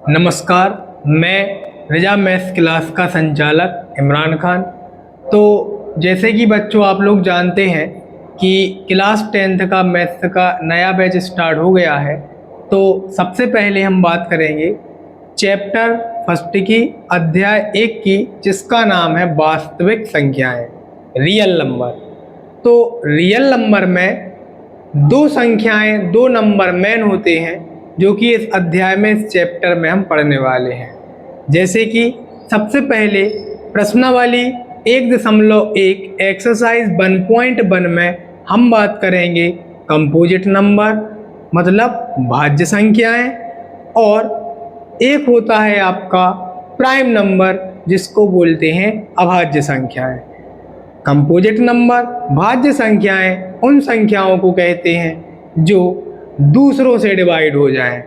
नमस्कार, मैं रिजा maths class का संचालक इमरान खान। तो जैसे कि बच्चों आप लोग जानते हैं कि क्लास 10th का मैथ्स का नया बैच स्टार्ट हो गया है। तो सबसे पहले हम बात करेंगे चैप्टर फर्स्ट की अध्याय 1 की, जिसका नाम है वास्तविक संख्याएं, रियल नंबर। तो रियल नंबर में दो नंबर मेन होते हैं जो कि इस अध्याय में, इस चैप्टर में हम पढ़ने वाले हैं। जैसे कि सबसे पहले प्रश्नावली 1.1 एक्सरसाइज 1.1 में हम बात करेंगे कंपोजिट नंबर, मतलब भाज्य संख्याएं, और एक होता है आपका प्राइम नंबर जिसको बोलते हैं अभाज्य संख्याएं। कंपोजिट नंबर, भाज्य संख्याएं उन संख्याओं को कहते हैं जो दूसरों से डिवाइड हो जाएं,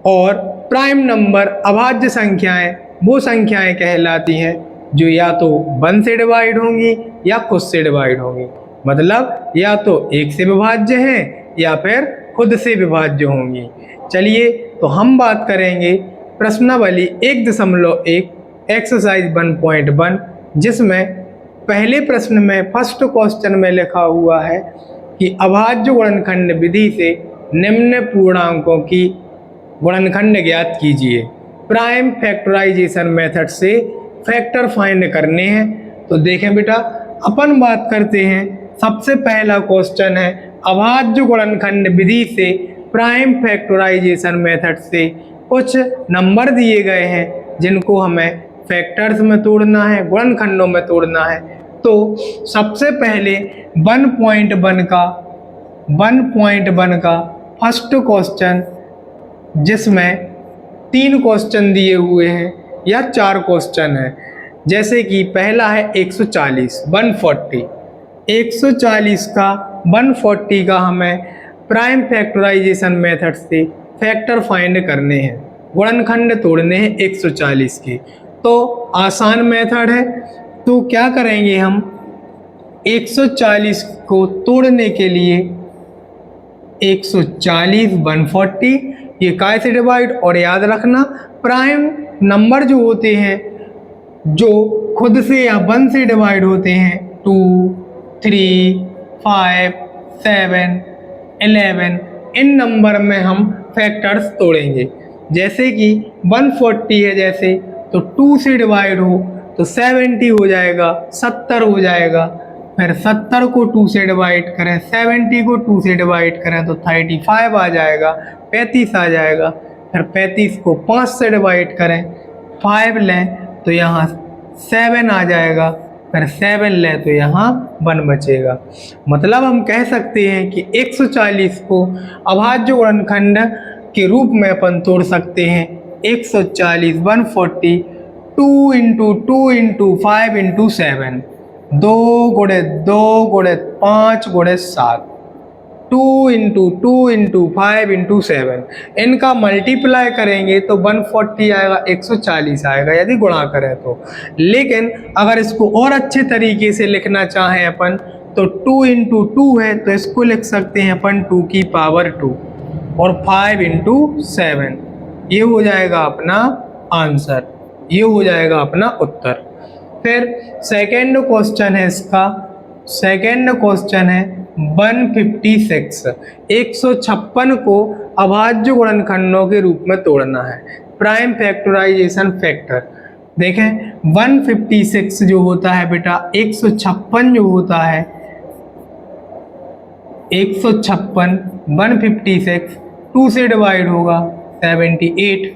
और प्राइम नंबर, अभाज्य संख्याएं वो संख्याएं कहलाती हैं जो या तो 1 से डिवाइड होंगी या खुद से डिवाइड होंगी, मतलब या तो 1 से विभाज्य हैं या फिर खुद से विभाज्य होंगी। चलिए तो हम बात करेंगे प्रश्नावली 1.1 एक्सरसाइज 1.1, जिसमें पहले प्रश्न में फर्स्ट क्वेश्चन में लिखा हुआ है कि अभाज्य गुणनखंड विधि से निम्न पूर्णांकों की गुणनखंड ज्ञात कीजिए। प्राइम फैक्टराइजेशन मेथड से फैक्टर फाइंड करने हैं। तो देखें बेटा, अपन बात करते हैं, सबसे पहला क्वेश्चन है अभाज्य गुणनखंड विधि से प्राइम फैक्टराइजेशन मेथड से कुछ नंबर दिए गए हैं जिनको हमें फैक्टर्स में तोड़ना है, गुणनखंडों में तोड़ना है। तो सबसे पहले 1.1 का फर्स्ट क्वेश्चन, जिसमें 3 क्वेश्चन दिए हुए हैं या 4 क्वेश्चन है। जैसे कि पहला है 140 का 140 का हमें प्राइम फैक्टराइजेशन मेथड से फैक्टर फाइंड करने हैं, गुणनखंड तोड़ने हैं 140 के। तो आसान मेथड है। तो क्या करेंगे हम, 140 को तोड़ने के लिए 140 140 ये काय से डिवाइड, और याद रखना प्राइम नंबर जो होते हैं जो खुद से या 1 से डिवाइड होते हैं 2 3 5 7 11, इन नंबर में हम फैक्टर्स तोड़ेंगे। जैसे कि 140 है, जैसे तो 2 से डिवाइड हो तो 70 हो जाएगा, 70 हो जाएगा। फिर 70 को 2 से डिवाइड करें, 70 को 2 से डिवाइड करें तो 35 आ जाएगा, 35 आ जाएगा। फिर 35 को 5 से डिवाइड करें, 5 लें तो यहाँ 7 आ जाएगा, फिर 7 लें तो यहाँ 1 बचेगा। मतलब हम कह सकते हैं कि 140 को अभाज्य गुणनखंड के रूप में अपन तोड़ सकते हैं। 140 140 2 इंटू 2 इंटू 5 इंटू 7, 2 गुणे 2 गुणे 5 गुणे 7, 2 इंटू 2 इंटू 5 इंटू 7, इनका मल्टीप्लाई करेंगे तो 140 आएगा, 140 आएगा यदि गुणा करें तो। लेकिन अगर इसको और अच्छे तरीके से लिखना चाहें अपन, तो 2 इंटू 2 है तो इसको लिख सकते हैं अपन 2 की पावर 2, और 5 इंटू 7, ये हो जाएगा अपना आंसर, ये हो जाएगा अपना उत्तर। फिर सेकेंड क्वेश्चन है इसका, सेकेंड क्वेश्चन है 156, 156 को अभाज्य गुणनखंडों के रूप में तोड़ना है, प्राइम फैक्टराइजेशन फैक्टर। देखें 156 जो होता है बेटा, 156 जो होता है, 156 156 2 से डिवाइड होगा 78,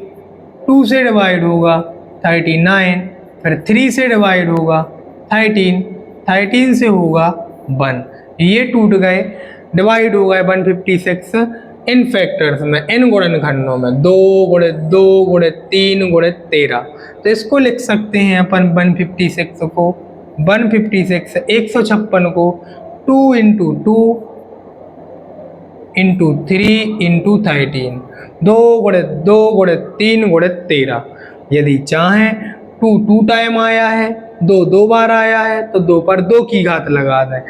2 से डिवाइड होगा 39, फिर 3 से डिवाइड होगा 13, 13 से होगा 1, ये टूट गए, डिवाइड हो गए 156 इन फैक्टर्स में, इन गुणनखंडों में, 2 गुणे 2 गुणे 3 गुणे 13। तो इसको लिख सकते हैं अपन 156 को, 156 156 को 2 इंटू 2 इंटू 3 इंटू 13, 2 गुणे 2 गुणे 3 गुणे 13। यदि चाहें 2 2 टाइम आया है, 2 2 बार आया है तो 2 पर 2 की घात लगा दें।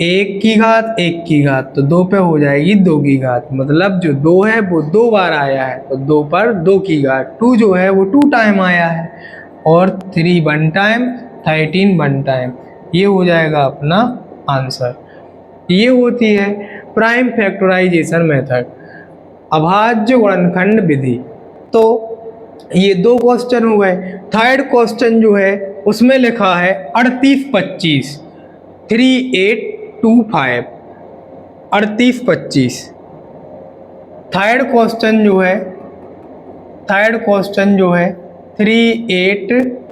1 की घात 1 की घात, तो 2 पे हो जाएगी 2 की घात, मतलब जो 2 है वो 2 बार आया है, तो 2 पर 2 की घात। 2 जो है वो 2 टाइम आया है, और 3 1 टाइम, 13 1 टाइम। ये हो जाएगा अपना आंसर। ये होती है प्राइम फैक्टराइजेशन मेथड, अभाज्य गुणनखंड विधि। तो ये 2 क्वेश्चन हो गए। थर्ड क्वेश्चन जो है उसमें लिखा है 38 25 3 8 2 5। 38 25 थर्ड क्वेश्चन जो है 3 8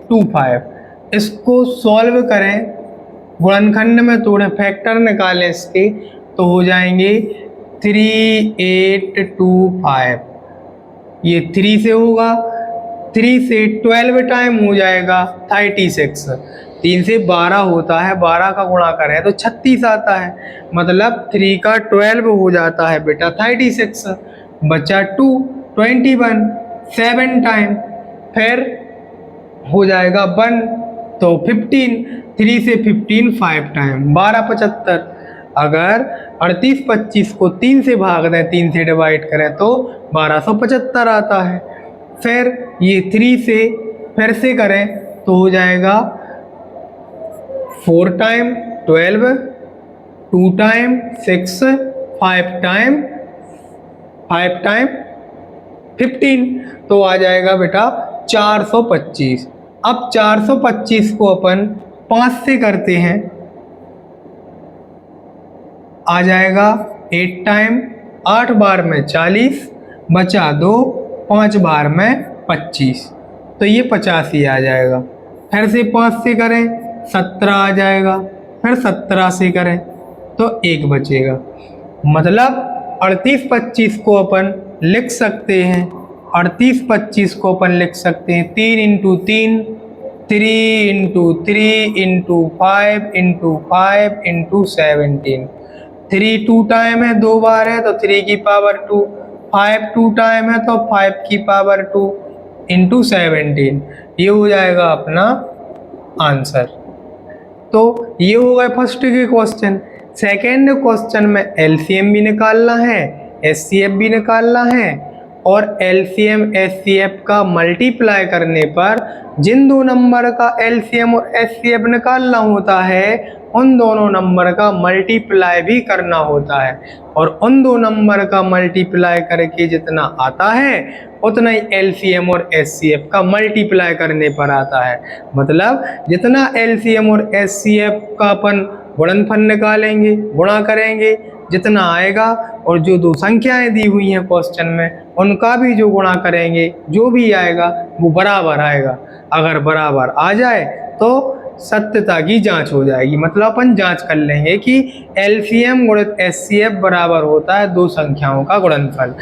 2 5। इसको सॉल्व करें, गुणनखंड में तोड़ें, फैक्टर निकालें इसके, तो हो जाएंगे 3 8 2 5। ये 3 से होगा, 3 से 12 टाइम हो जाएगा 36। 3 से 12 होता है, 12 का गुणा करें तो 36 आता है, मतलब 3 का 12 हो जाता है बेटा 36। बचा 2 21 7 टाइम, फिर हो जाएगा 1 तो 15। 3 से 15 5 टाइम, 12 75। अगर 38 25 को 3 से भाग दें, 3 से डिवाइड करें तो 1275 आता है। फिर ये 3 से फिर से करें तो हो जाएगा 4 टाइम 12, 2 टाइम 6, 5 टाइम 15, तो आ जाएगा बेटा 425। अब 425 को अपन 5 से करते हैं, आ जाएगा 8 टाइम, 8 बार में 40, बचा 2, 5 बार में 25, तो ये 50 ही आ जाएगा। फिर से 5 से करें 17 आ जाएगा, फिर 17 से करें तो 1 बचेगा, मतलब 38 25 को अपन लिख सकते हैं। 38 25 को अपन लिख सकते हैं 3 into 3, 3 into 3 into 5 into 5 into 17। 3 2 time है, 2 बार है तो 3 की पावर 2, 5 2 टाइम है तो 5 की पावर 2 इंटू 17। ये हो जाएगा अपना आंसर। तो ये हो गए फर्स्ट के क्वेश्चन। सेकेंड क्वेश्चन में एलसीएम भी निकालना है, एचसीएफ भी निकालना है, और एलसीएम एचसीएफ का मल्टीप्लाई करने पर जिन दो नंबर का एलसीएम और एचसीएफ निकालना होता है उन दोनों नंबर का मल्टीप्लाई भी करना होता है, और उन दो नंबर का मल्टीप्लाई करके जितना आता है उतना ही एलसीएम और एचसीएफ का मल्टीप्लाई करने पर आता है। मतलब जितना एलसीएम और एचसीएफ का अपन गुणनफल निकालेंगे, गुणा करेंगे, जितना आएगा, और जो दो संख्याएं दी हुई हैं क्वेश्चन में उनका भी जो गुणा करेंगे जो भी आएगा वो बराबर आएगा। अगर बराबर आ जाए तो सत्यता की जांच हो जाएगी, मतलब अपन जांच कर लेंगे कि एलसीएम गुणित एचसीएफ बराबर होता है दो संख्याओं का गुणनफल।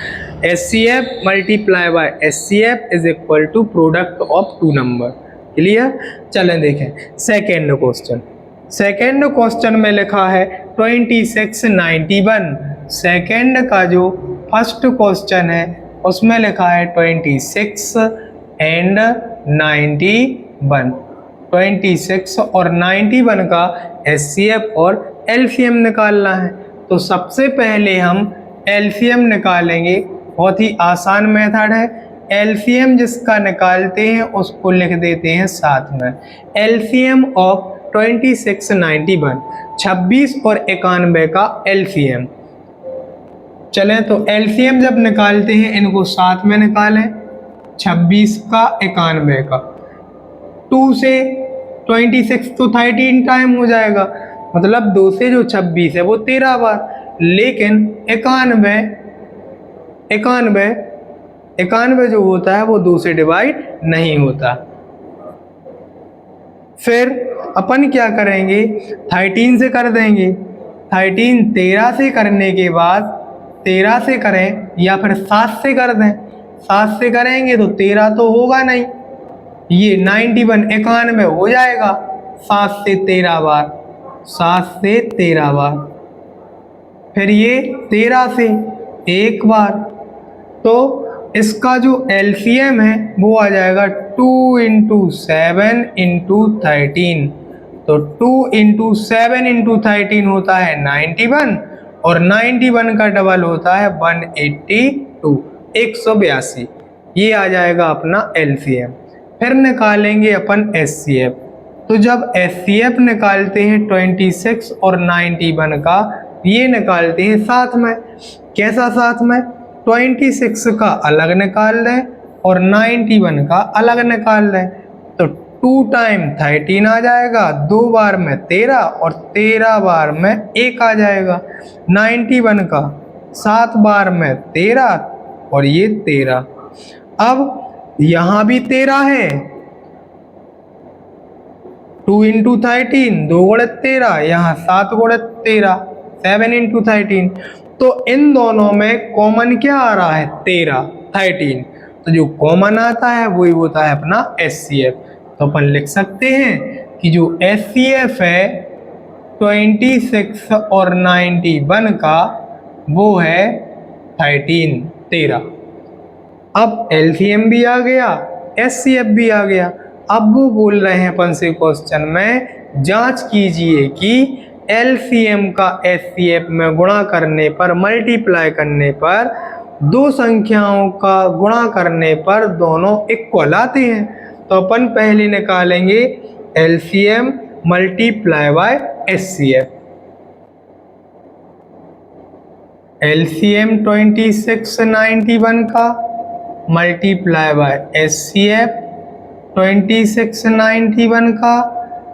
HCF multiply by HCF is equal to product of two number. Clear? चलें देखें सेकेंड क्वेश्चन। सेकेंड क्वेश्चन में लिखा है 26 91। सेकेंड का जो फर्स्ट क्वेश्चन है उसमें लिखा है 26 एंड 91। 26 और 91 का एचसीएफ और एलसीएम निकालना है। तो सबसे पहले हम एलसीएम निकालेंगे, बहुत ही आसान मेथड है। एलसीएम जिसका निकालते हैं उसको लिख देते हैं साथ में। एलसीएम ऑफ 26 91, 26 और 91 का एलसीएम। चलें तो एलसीएम जब निकालते हैं इनको साथ में निकालें, 26 का 91 का। 2 से 26 तो 13 टाइम हो जाएगा, मतलब 2 से जो 26 है वो 13 बार, लेकिन 91 जो होता है वो 2 से डिवाइड नहीं होता। फिर अपन क्या करेंगे, 13 से कर देंगे। 13 13 से करने के बाद 13 से करें या फिर 7 से कर दें। 7 से करेंगे तो 13 तो होगा नहीं, ये 91 91 हो जाएगा 7 से 13 बार, 7 से 13 बार। फिर ये 13 से एक बार, तो इसका जो एलसीएम है वो आ जाएगा 2 इंटू 7 इंटू 13। तो 2 × 7 × 13 होता है 91 और 91 का डबल होता है 182, 182। ये आ जाएगा अपना एलसीएम। फिर निकालेंगे अपन एचसीएफ। तो जब एचसीएफ निकालते हैं 26 और 91 का, ये निकालते हैं साथ में। कैसा साथ में? 26 का अलग निकाल लें और 91 का अलग निकाल लें। तो 2 × 13 आ जाएगा, 2 बार में 13 और 13 बार में 1 आ जाएगा। 91 का 7 बार में 13 और ये 13। अब यहाँ भी 13 है, 2 × 13, 2 × 13, यहाँ 7 × 13, 7 × 13। तो इन दोनों में कॉमन क्या आ रहा है? 13। तो जो कॉमन आता है वही होता है अपना एचसीएफ। तो अपन लिख सकते हैं कि जो एचसीएफ है 26 और 91 का, वो है 13। अब एलसीएम भी आ गया, एचसीएफ भी आ गया। अब वो बोल रहे हैं अपन से क्वेश्चन में, जांच कीजिए कि एलसीएम का एचसीएफ में गुणा करने पर, मल्टीप्लाई करने पर, दो संख्याओं का गुणा करने पर दोनों इक्वल आते हैं। तो अपन पहले निकालेंगे LCM multiply by HCF. LCM 26 91 का मल्टीप्लाई बाय एचसीएफ 26 91 का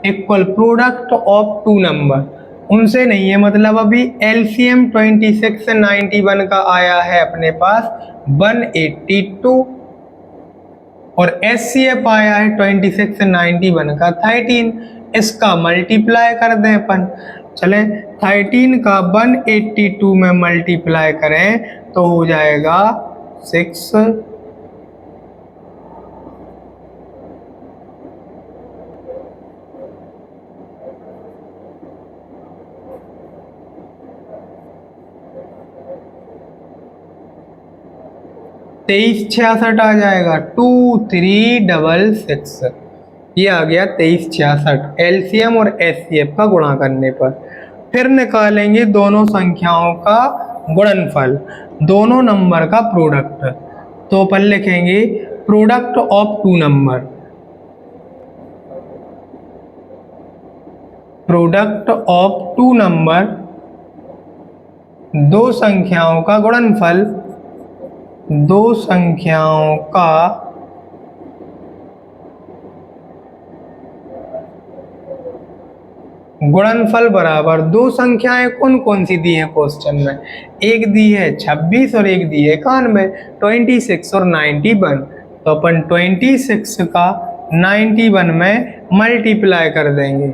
equal product of two number. उनसे नहीं है मतलब, अभी एलसीएम 26 91 का आया है अपने पास 182 और एचसीएफ आया है 26 91 का 13। इसका मल्टीप्लाई कर दें अपन। चले 13 का 182 में मल्टीप्लाई करें तो हो जाएगा 6। तेईस 66 आ जाएगा, 2366। ये आ गया 2366 एलसीएम और एचसीएफ का गुणा करने पर। फिर निकालेंगे दोनों संख्याओं का गुणनफल, दोनों नंबर का प्रोडक्ट। तो अपन लिखेंगे product of two number, product of two number, दो संख्याओं का गुणनफल, दो संख्याओं का गुणनफल बराबर, दो संख्याएं कौन कौन सी दी है क्वेश्चन में? एक दी है 26 और एक दी है 91, 26 और 91। तो अपन 26 का 91 में मल्टीप्लाई कर देंगे।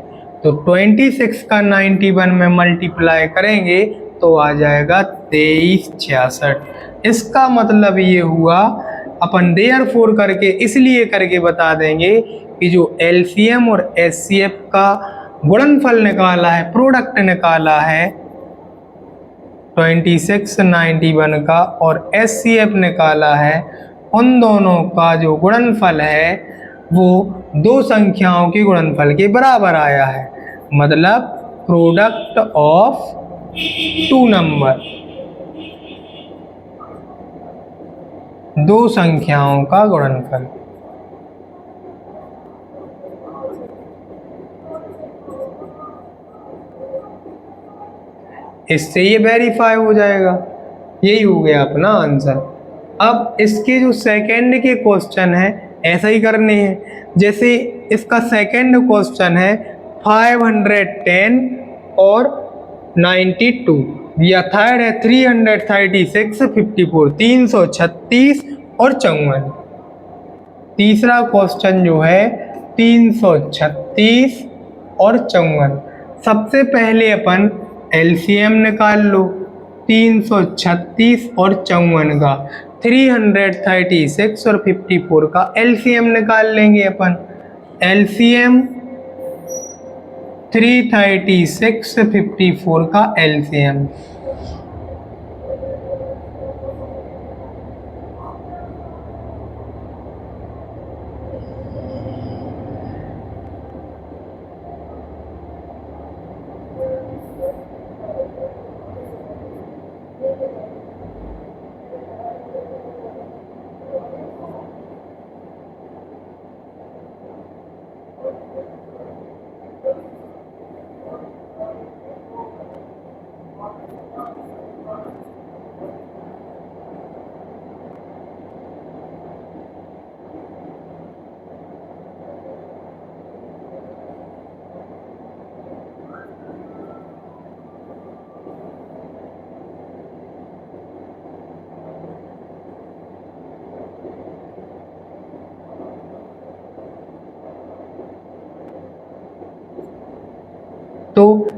तो 26 का 91 में मल्टीप्लाई करेंगे तो आ जाएगा 2366। इसका मतलब ये हुआ, अपन देयरफॉर करके इसलिए करके बता देंगे कि जो एलसीएम और एचसीएफ का गुणनफल निकाला है, प्रोडक्ट निकाला है 26 91 का और एचसीएफ निकाला है, उन दोनों का जो गुणनफल है वो दो संख्याओं के गुणनफल के बराबर आया है। मतलब प्रोडक्ट ऑफ टू नंबर, दो संख्याओं का गुणनफल। इससे ये वेरीफाई हो जाएगा। यही हो गया अपना आंसर। अब इसके जो सेकंड के क्वेश्चन है ऐसा ही करने हैं। जैसे इसका सेकंड क्वेश्चन है 510 और 92, या थर्ड है 336 54, 336 और 54। तीसरा क्वेश्चन जो है 336 और 54। सबसे पहले अपन एलसीएम निकाल लो 336 और 54 का, 336 और 54 का एलसीएम निकाल लेंगे अपन। एलसीएम 336 54 का एलसीएम,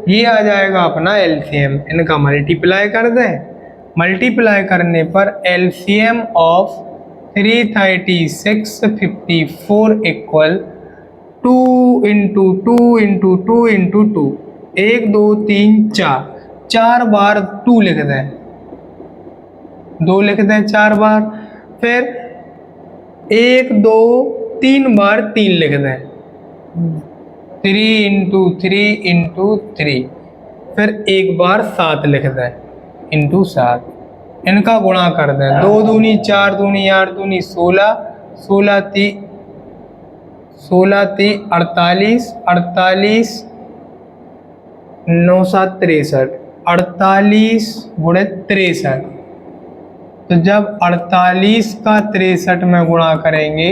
ये आ जाएगा अपना एलसीएम, इनका मल्टीप्लाई कर दें। मल्टीप्लाई करने पर LCM of 336 54 equal 2 into 2 into 2 into 2, 1 2 3 4, 4 बार 2 लिख दें, 2 लिख दें 4 बार। फिर 1 2 3 बार 3 लिख दें, 3 इंटू 3 इंटू 3। फिर 1 बार 7 लिख दें इंटू 7। इनका गुणा कर दें, 2 दूनी 4 दूनी 8 दूनी 16, 16 ती 48, 48 9 7 63, 48 गुणे 63। तो जब 48 का 63 में गुणा करेंगे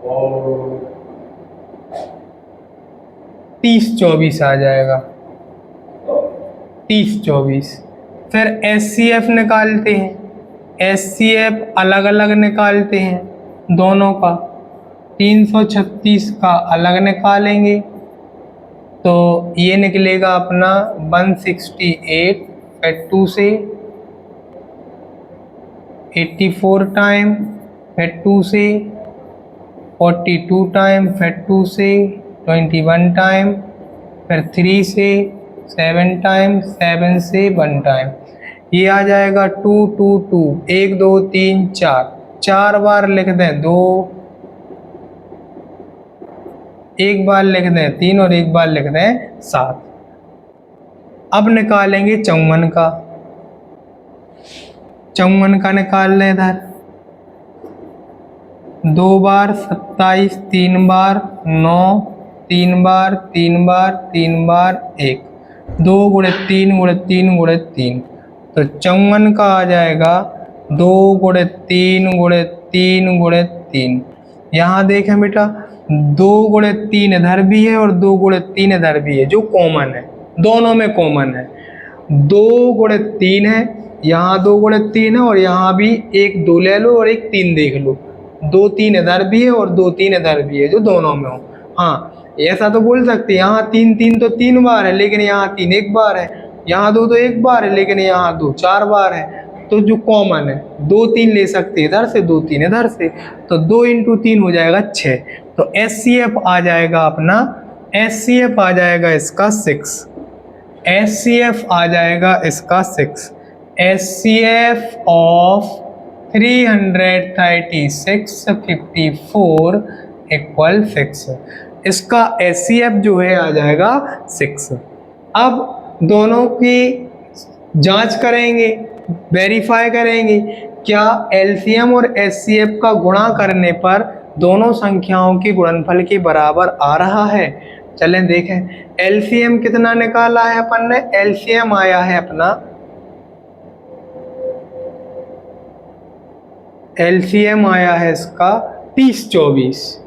और 30 24 आ जाएगा, 30 24। फिर एचसीएफ निकालते हैं, एचसीएफ अलग अलग निकालते हैं दोनों का। 336 का अलग निकालेंगे तो ये निकलेगा अपना 168 फिर 2 से 84 टाइम, फिर 2 से 42 टाइम, फिर 2 से 21 टाइम, फिर 3 से 7 टाइम, 7 से 1 टाइम। ये आ जाएगा 2 2 2, 1 2 3 4, 4 बार लिख दें 2, 1 बार लिख दें 3 और 1 बार लिख दें 7। अब निकालेंगे 54 का, 54 का निकाल लें इधर। 2 बार 27, 3 बार 9, 3 बार 3 बार 3 बार 1, 2 गुणे 3 गुणे 3 गुणे 3। तो 54 का आ जाएगा 2 गुणे 3 गुणे 3 गुणे 3। यहाँ देखें बेटा 2 गुणे 3 इधर भी है और 2 गुणे 3 इधर भी है, जो कॉमन है, दोनों में कॉमन है। 2 गुणे 3 है, यहाँ 2 गुणे 3 है और यहाँ भी 1 2 ले लो और 1 3 देख लो, 2 3 इधर भी है और 2 3 इधर भी है, जो दोनों में हो। हाँ, ऐसा तो बोल सकते हैं यहाँ 3 3 तो 3 बार है लेकिन यहाँ 3 1 बार है, यहाँ 2 तो 1 बार है लेकिन यहाँ 2 4 बार है। तो जो कॉमन है 2 3 ले सकते हैं इधर से, 2 3 इधर से, तो 2 इंटू 3 हो जाएगा 6। तो एचसीएफ आ जाएगा अपना, एचसीएफ आ जाएगा इसका 6, एचसीएफ आ जाएगा इसका 6। HCF of 336 54 equal 6। इसका एचसीएफ जो है आ जाएगा 6। अब दोनों की जांच करेंगे, वेरीफाई करेंगे क्या एलसीएम और एचसीएफ का गुणा करने पर दोनों संख्याओं के गुणनफल के बराबर आ रहा है। चलें देखें, एलसीएम कितना निकाला है अपन ने, एलसीएम आया है अपना, एलसीएम आया है इसका 30 24,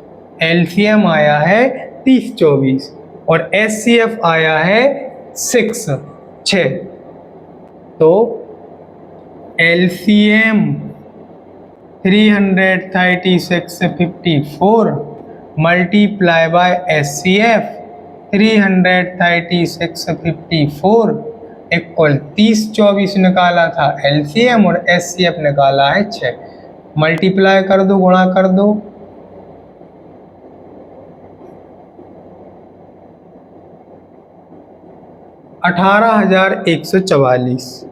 एलसीएम आया है 30 24 और एचसीएफ आया है 6 6। तो LCM 336 54 multiply by HCF 336 54 equal 30 24 निकाला था एलसीएम और एचसीएफ निकाला है 6। मल्टीप्लाई कर दो, गुणा कर दो, 18,144,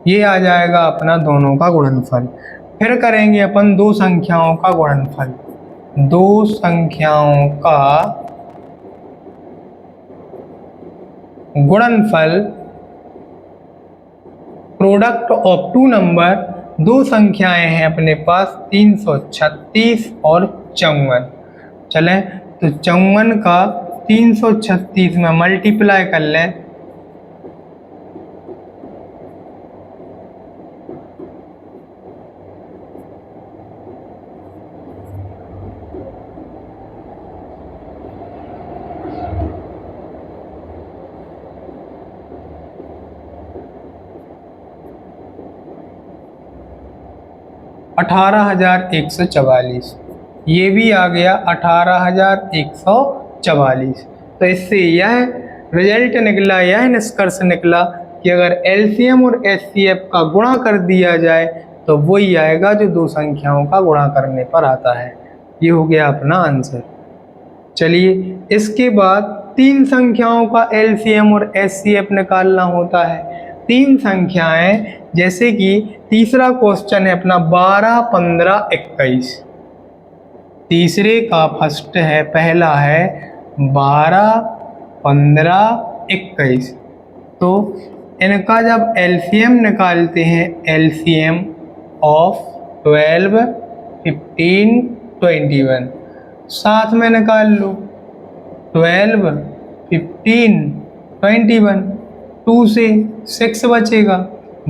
ये आ जाएगा अपना दोनों का गुणनफल। फिर करेंगे अपन दो संख्याओं का गुणनफल, दो संख्याओं का गुणनफल, प्रोडक्ट ऑफ टू नंबर। दो संख्याएं हैं अपने पास 336 और 54। चलें तो 54 का 336 में मल्टीप्लाई कर लें, 18,144। ये भी आ गया 18,144। तो इससे यह रिजल्ट निकला, यह निष्कर्ष निकला कि अगर एलसीएम और एचसीएफ का गुणा कर दिया जाए तो वही आएगा जो दो संख्याओं का गुणा करने पर आता है। ये हो गया अपना आंसर। चलिए, इसके बाद तीन संख्याओं का एलसीएम और एचसीएफ निकालना होता है। तीन संख्याएं, जैसे कि तीसरा क्वेश्चन है अपना 12, 15, 21। तीसरे का फर्स्ट है, पहला है 12, 15, 21। तो इनका जब एलसीएम निकालते हैं, एलसीएम ऑफ 12, 15, 21 साथ में निकाल लो। 12, 15, 21, 2 से 6 बचेगा।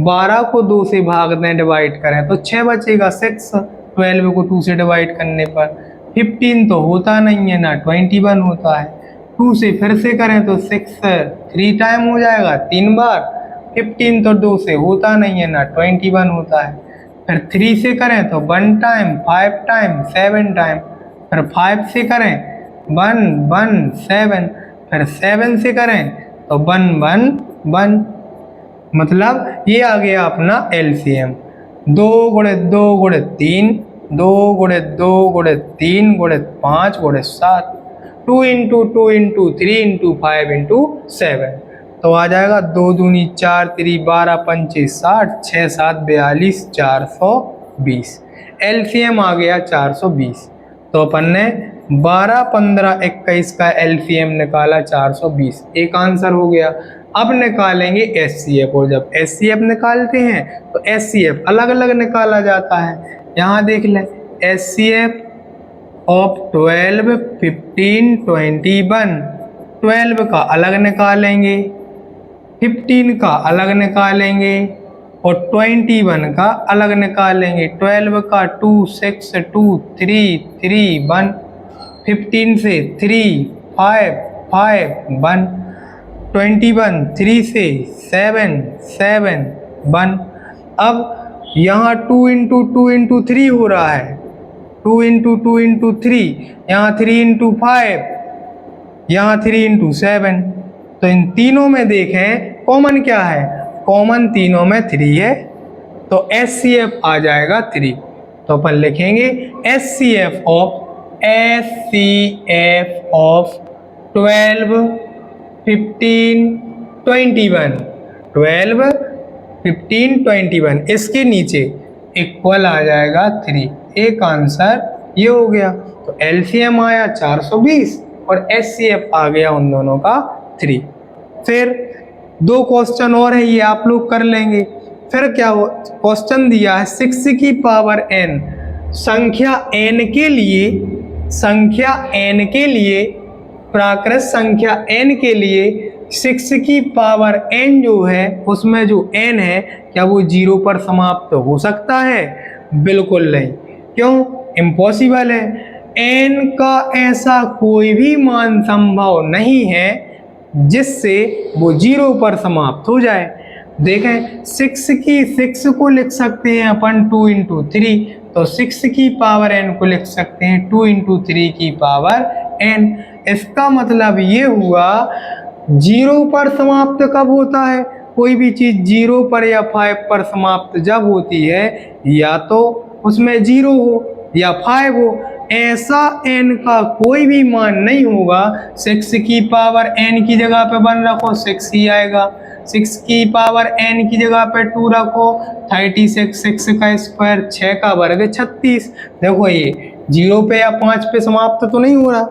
12 को 2 से भाग दें, डिवाइड करें तो 6 बचेगा। 6 12 को 2 से डिवाइड करने पर 15 तो होता नहीं है ना, 21 होता है। 2 से फिर से करें तो 6 3 टाइम हो जाएगा, 3 बार। 15 तो 2 से होता नहीं है ना, 21 होता है। फिर 3 से करें तो 1 टाइम, 5 टाइम, 7 टाइम। फिर 5 से करें 1 1 7। फिर 7 से करें तो 1 1 1। मतलब ये आ गया अपना एलसीएम। 2 गुणित 2 गुणित 3, 2 गुणित 2 गुणित 3 गुणित 5 गुणित 7, 2 इंटू 2 इंटू 3 इंटू 5 इंटू 7। तो आ जाएगा 2 दूनी 4, 3 12, 5 60, 6 7 42, 420। एलसीएम आ गया 420। तो अपन ने 12, 15, 21 का एलसीएम निकाला 420, एक आंसर हो गया। अब निकालेंगे एचसीएफ, और जब एचसीएफ निकालते हैं तो एचसीएफ अलग अलग निकाला जाता है। यहाँ देख लें, एचसीएफ ऑफ 12, 15, 21। 12 का अलग निकालेंगे, 15 का अलग निकालेंगे और 21 का अलग निकालेंगे। 12 का 2 6 2 3 3 1, 15 से 3 5 5 1, 21 3 से 7 7 1। अब यहाँ 2 इंटू 2 इंटू 3 हो रहा है, 2 इंटू 2 इंटू 3, यहाँ 3 इंटू 5, यहाँ 3 इंटू 7। तो इन तीनों में देखें कॉमन क्या है, कॉमन तीनों में 3 है, तो एचसीएफ आ जाएगा 3। तो अपन लिखेंगे एचसीएफ ऑफ 12, 15, 21। 12, 15, 21 इसके नीचे इक्वल आ जाएगा 3। एक आंसर ये हो गया। तो एलसीएम आया 420 और एचसीएफ आ गया उन दोनों का 3। फिर 2 क्वेश्चन और है, ये आप लोग कर लेंगे। फिर क्या हो, क्वेश्चन दिया है 6 की पावर n, संख्या n के लिए, संख्या n के लिए, प्राकृत संख्या n के लिए 6 की पावर n जो है, उसमें जो n है क्या वो 0 पर समाप्त हो सकता है? बिल्कुल नहीं। क्यों? इम्पॉसिबल है। n का ऐसा कोई भी मान संभव नहीं है जिससे वो 0 पर समाप्त हो जाए। देखें, 6 को लिख सकते हैं अपन 2 इंटू 3, तो 6 की पावर n को लिख सकते हैं 2 इंटू 3 की पावर n। इसका मतलब ये हुआ 0 पर समाप्त कब होता है? कोई भी चीज 0 पर या 5 पर समाप्त जब होती है, या तो उसमें 0 हो या 5 हो। ऐसा n का कोई भी मान नहीं होगा। 6 की पावर n की जगह पे 1 रखो, 6 ही आएगा। 6 की पावर n की जगह पे 2 रखो, 36, 6 का स्क्वायर 6 का वर्ग 36। देखो ये 0 पे या 5 पे समाप्त तो नहीं हो रहा।